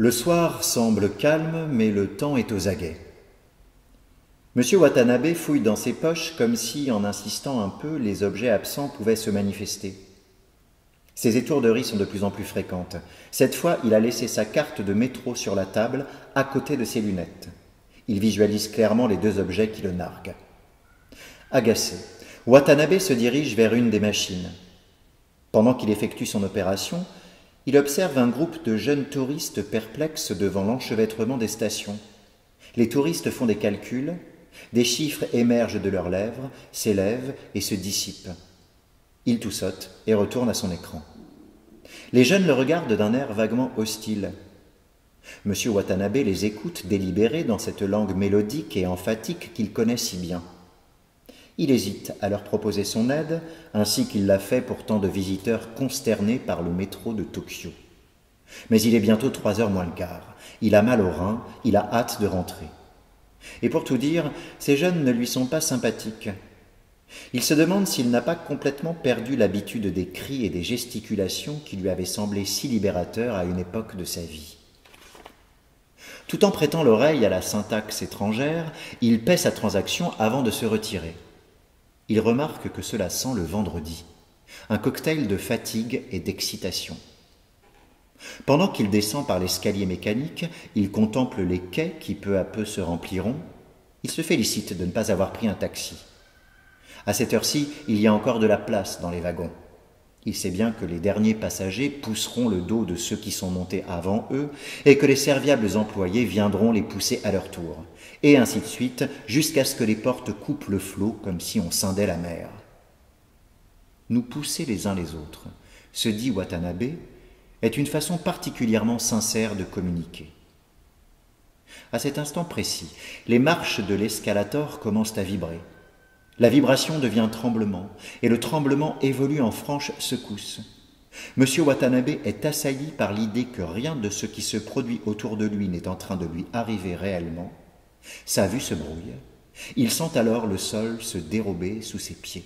Le soir semble calme, mais le temps est aux aguets. Monsieur Watanabe fouille dans ses poches comme si, en insistant un peu, les objets absents pouvaient se manifester. Ses étourderies sont de plus en plus fréquentes. Cette fois, il a laissé sa carte de métro sur la table, à côté de ses lunettes. Il visualise clairement les deux objets qui le narguent. Agacé, Watanabe se dirige vers une des machines. Pendant qu'il effectue son opération, il observe un groupe de jeunes touristes perplexes devant l'enchevêtrement des stations. Les touristes font des calculs, des chiffres émergent de leurs lèvres, s'élèvent et se dissipent. Il toussote et retourne à son écran. Les jeunes le regardent d'un air vaguement hostile. Monsieur Watanabe les écoute délibérer dans cette langue mélodique et emphatique qu'il connaît si bien. Il hésite à leur proposer son aide, ainsi qu'il l'a fait pour tant de visiteurs consternés par le métro de Tokyo. Mais il est bientôt 3 heures moins le quart. Il a mal au rein, il a hâte de rentrer. Et pour tout dire, ces jeunes ne lui sont pas sympathiques. Il se demande s'il n'a pas complètement perdu l'habitude des cris et des gesticulations qui lui avaient semblé si libérateurs à une époque de sa vie. Tout en prêtant l'oreille à la syntaxe étrangère, il paie sa transaction avant de se retirer. Il remarque que cela sent le vendredi, un cocktail de fatigue et d'excitation. Pendant qu'il descend par l'escalier mécanique, il contemple les quais qui peu à peu se rempliront. Il se félicite de ne pas avoir pris un taxi. À cette heure-ci, il y a encore de la place dans les wagons. Il sait bien que les derniers passagers pousseront le dos de ceux qui sont montés avant eux et que les serviables employés viendront les pousser à leur tour, et ainsi de suite, jusqu'à ce que les portes coupent le flot comme si on scindait la mer. Nous pousser les uns les autres, se dit Watanabe, est une façon particulièrement sincère de communiquer. À cet instant précis, les marches de l'escalator commencent à vibrer. La vibration devient tremblement, et le tremblement évolue en franche secousse. Monsieur Watanabe est assailli par l'idée que rien de ce qui se produit autour de lui n'est en train de lui arriver réellement. Sa vue se brouille. Il sent alors le sol se dérober sous ses pieds.